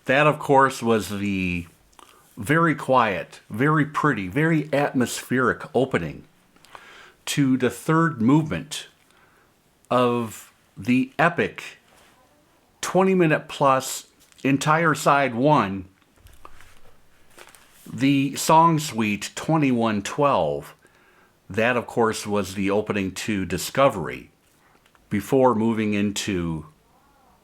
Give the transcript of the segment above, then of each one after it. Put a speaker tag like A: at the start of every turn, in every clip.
A: That, of course, was the very quiet, very pretty, very atmospheric opening to the third movement of the epic 20-minute plus entire side one, the song suite 2112. That, of course, was the opening to Discovery before moving into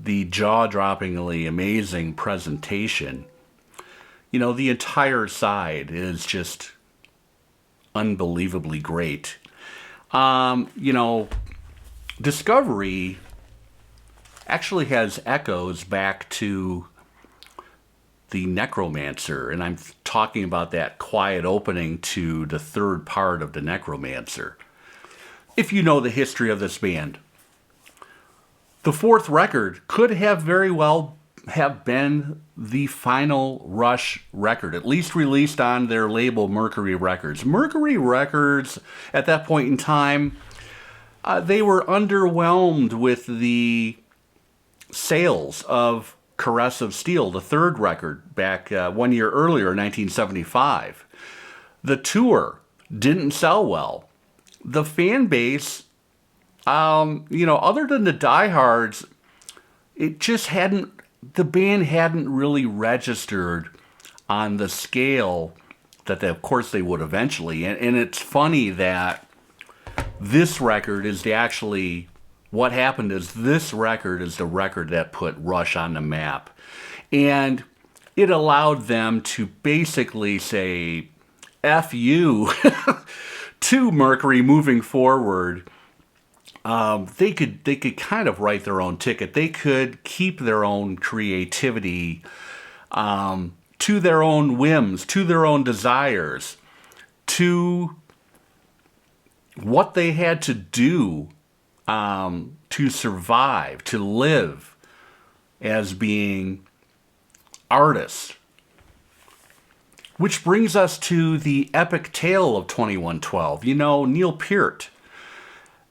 A: the jaw-droppingly amazing presentation. You know, the entire side is just unbelievably great. Discovery actually has echoes back to the Necromancer, and I'm talking about that quiet opening to the third part of the Necromancer. If you know the history of this band, the fourth record could have very well have been the final Rush record, at least released on their label Mercury Records. Mercury Records, at that point in time, they were underwhelmed with the sales of Caress of Steel, the third record, back 1 year earlier, 1975. The tour didn't sell well. The fan base, other than the diehards, it just hadn't, the band hadn't really registered on the scale that of course they would eventually. And it's funny that this record is what happened is this record is the record that put Rush on the map. And it allowed them to basically say, F you to Mercury moving forward. They could kind of write their own ticket. They could keep their own creativity to their own whims, to their own desires, to what they had to do to survive, to live as being artists. Which brings us to the epic tale of 2112. You know, Neil Peart,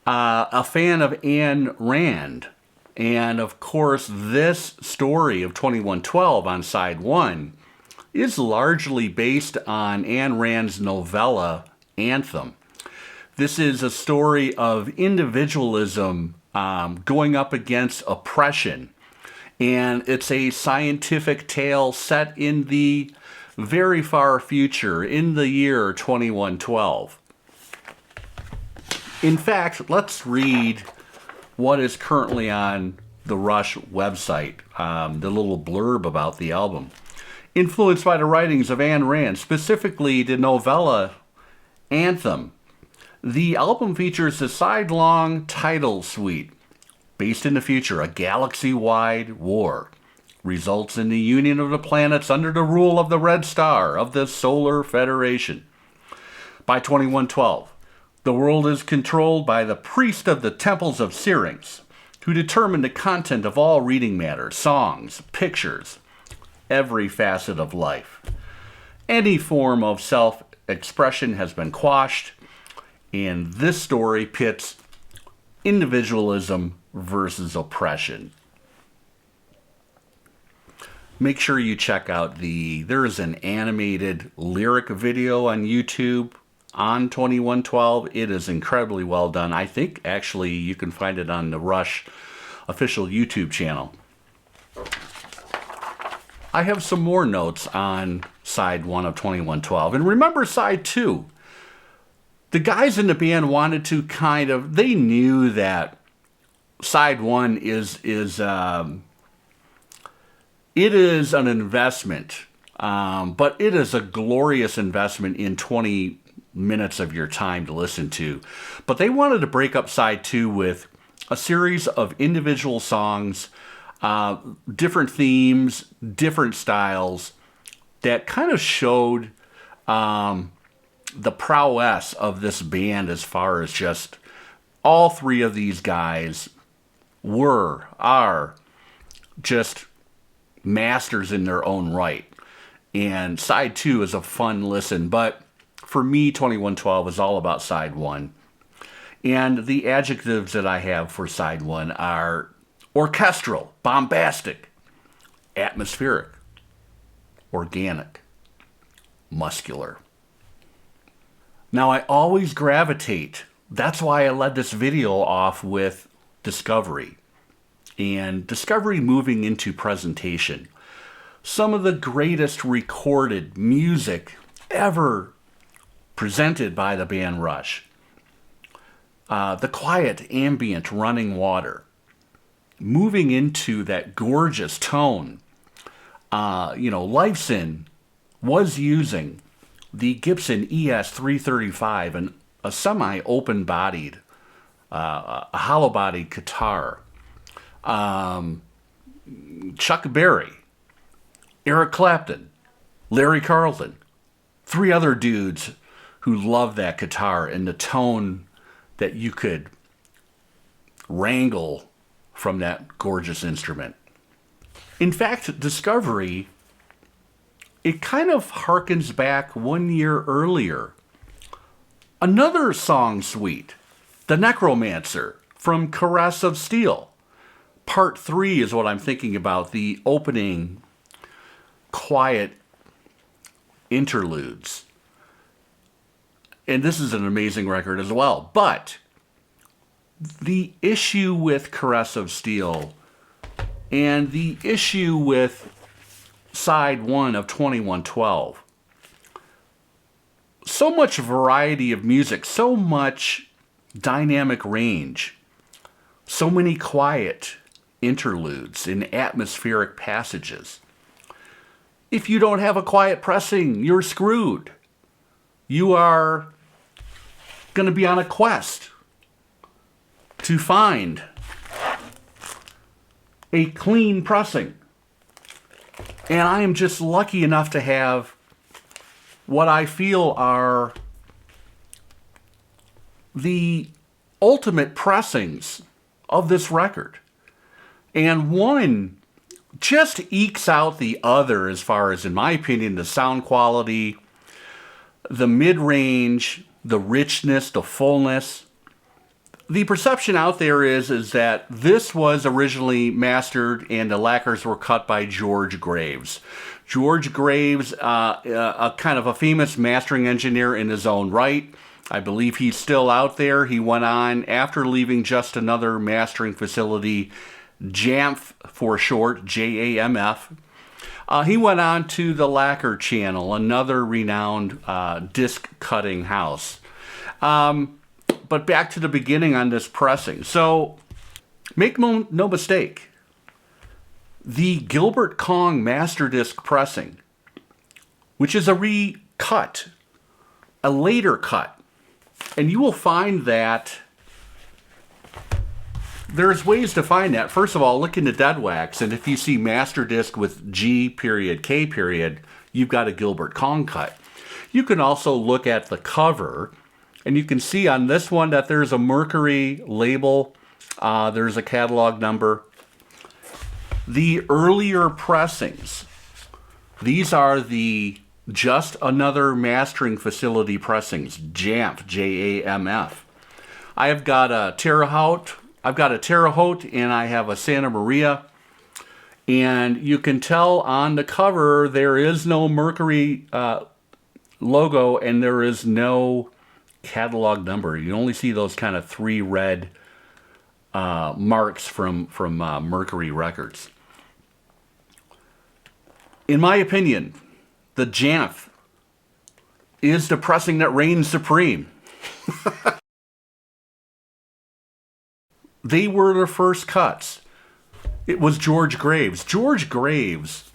A: a fan of Ayn Rand. And of course, this story of 2112 on side one is largely based on Ayn Rand's novella Anthem. This is a story of individualism going up against oppression. And it's a scientific tale set in the very far future, in the year 2112. In fact, let's read what is currently on the Rush website, the little blurb about the album. Influenced by the writings of Ayn Rand, specifically the novella Anthem, the album features a side-long title suite. Based in the future, a galaxy-wide war results in the union of the planets under the rule of the Red Star of the Solar Federation. By 2112, the world is controlled by the priest of the temples of Syrinx, who determine the content of all reading matter, songs, pictures, every facet of life. Any form of self-expression has been quashed, and this story pits individualism versus oppression. Make sure you check out there is an animated lyric video on YouTube on 2112. It is incredibly well done. I think actually you can find it on the Rush official YouTube channel. I have some more notes on side one of 2112. And remember side two. The guys in the band wanted to they knew that side one it is an investment, but it is a glorious investment in 20 minutes of your time to listen to. But they wanted to break up side two with a series of individual songs, different themes, different styles that kind of showed the prowess of this band as far as just all three of these guys are just masters in their own right. And side two is a fun listen, but for me, 2112 is all about side one. And the adjectives that I have for side one are orchestral, bombastic, atmospheric, organic, muscular. Now, I always gravitate. That's why I led this video off with Discovery. And Discovery moving into presentation. Some of the greatest recorded music ever presented by the band Rush. The quiet, ambient running water. Moving into that gorgeous tone. Lifeson was using the Gibson ES-335, and a semi-open-bodied, a hollow-bodied guitar. Chuck Berry, Eric Clapton, Larry Carlton, 3 other dudes who loved that guitar and the tone that you could wrangle from that gorgeous instrument. In fact, Discovery, it kind of harkens back 1 year earlier. Another song suite, The Necromancer from Caress of Steel. Part 3 is what I'm thinking about, the opening quiet interludes. And this is an amazing record as well. But the issue with Caress of Steel and the issue with side 1 of 2112, so much variety of music, so much dynamic range, so many quiet interludes and atmospheric passages. If you don't have a quiet pressing, you're screwed. You are going to be on a quest to find a clean pressing. And I am just lucky enough to have what I feel are the ultimate pressings of this record. And one just ekes out the other as far as, in my opinion, the sound quality, the mid-range, the richness, the fullness. The perception out there is that this was originally mastered and the lacquers were cut by George Graves. George Graves, a kind of a famous mastering engineer in his own right. I believe he's still out there. He went on, after leaving just another mastering facility, Jamf for short, Jamf. He went on to the Lacquer Channel, another renowned disc cutting house. But back to the beginning on this pressing. So, make no mistake, the Gilbert Kong Master Disc pressing, which is a recut, a later cut, and you will find that there's ways to find that. First of all, look into Dead Wax, and if you see Master Disc with G period, K period, you've got a Gilbert Kong cut. You can also look at the cover, and you can see on this one that there's a Mercury label. There's a catalog number. The earlier pressings, these are the Just Another Mastering Facility pressings, Jamf, Jamf. I've got a Terre Haute, and I have a Santa Maria. And you can tell on the cover there is no Mercury logo and there is no catalog number. You only see those kind of 3 red marks from Mercury Records. In my opinion, the Jamf is the pressing that reigns supreme. They were the first cuts. It was George Graves. George Graves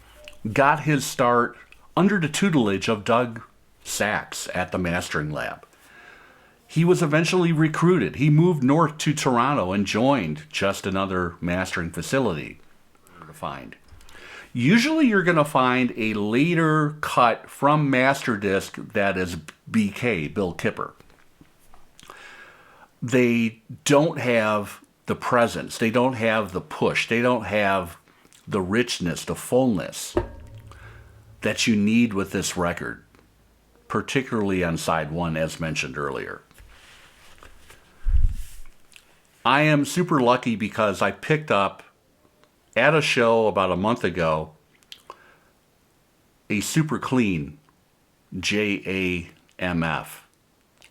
A: got his start under the tutelage of Doug Sachs at the Mastering Lab. He was eventually recruited. He moved north to Toronto and joined Just Another Mastering Facility. Usually you're going to find a later cut from Master Disc that is BK, Bill Kipper. They don't have the presence. They don't have the push. They don't have the richness, the fullness that you need with this record, particularly on side 1, as mentioned earlier. I am super lucky because I picked up at a show about a month ago a super clean JAMF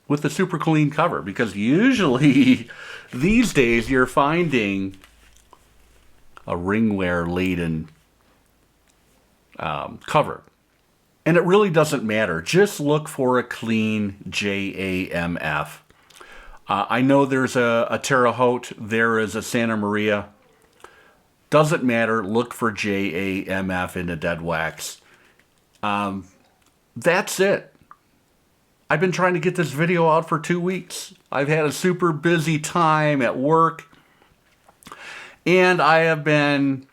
A: with a super clean cover, because usually these days you're finding a ringware laden cover. And it really doesn't matter. Just look for a clean JAMF. I know there's a Terre Haute, there is a Santa Maria. Doesn't matter. Look for JAMF in a dead wax. That's it. I've been trying to get this video out for 2 weeks. I've had a super busy time at work. And I have been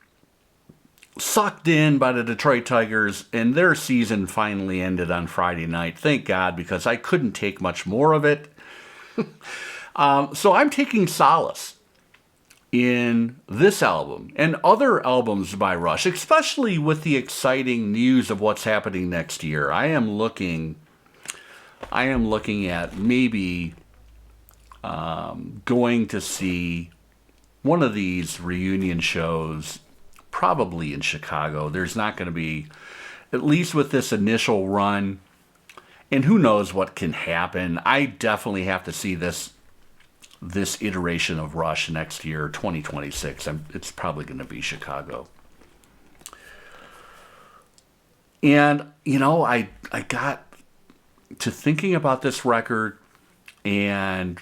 A: sucked in by the Detroit Tigers, and their season finally ended on Friday night. Thank God, because I couldn't take much more of it. So I'm taking solace in this album and other albums by Rush, especially with the exciting news of what's happening next year. I am looking at maybe going to see one of these reunion shows, probably in Chicago. There's not going to be, at least with this initial run, and who knows what can happen. I definitely have to see this iteration of Rush next year, 2026. It's probably going to be Chicago. And, you know, I got to thinking about this record and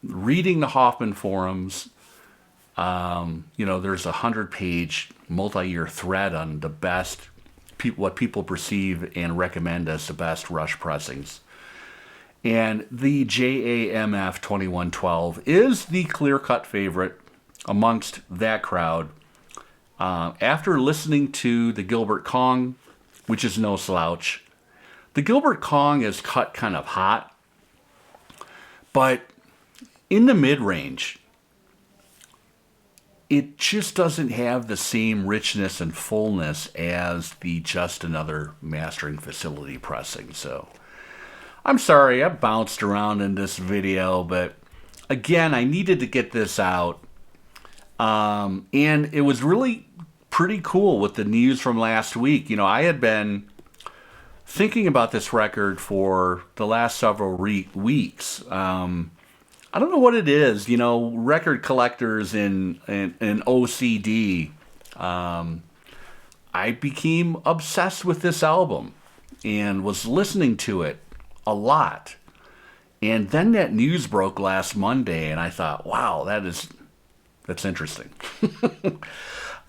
A: reading the Hoffman forums. You know, there's a 100-page multi-year thread on the best, what people perceive and recommend as the best Rush pressings. And the JAMF 2112 is the clear-cut favorite amongst that crowd. After listening to the Gilbert Kong, which is no slouch, the Gilbert Kong is cut kind of hot, but in the mid-range, it just doesn't have the same richness and fullness as the Just Another Mastering Facility pressing. So I'm sorry, I bounced around in this video, but again, I needed to get this out. And it was really pretty cool with the news from last week. You know, I had been thinking about this record for the last several weeks. I don't know what it is, you know, record collectors in OCD. I became obsessed with this album and was listening to it a lot. And then that news broke last Monday, and I thought, wow, that's interesting.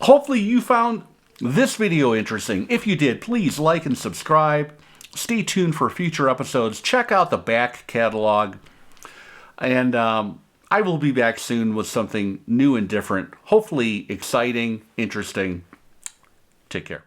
A: Hopefully you found this video interesting. If you did, please like and subscribe. Stay tuned for future episodes. Check out the back catalog. And I will be back soon with something new and different. Hopefully exciting, interesting. Take care.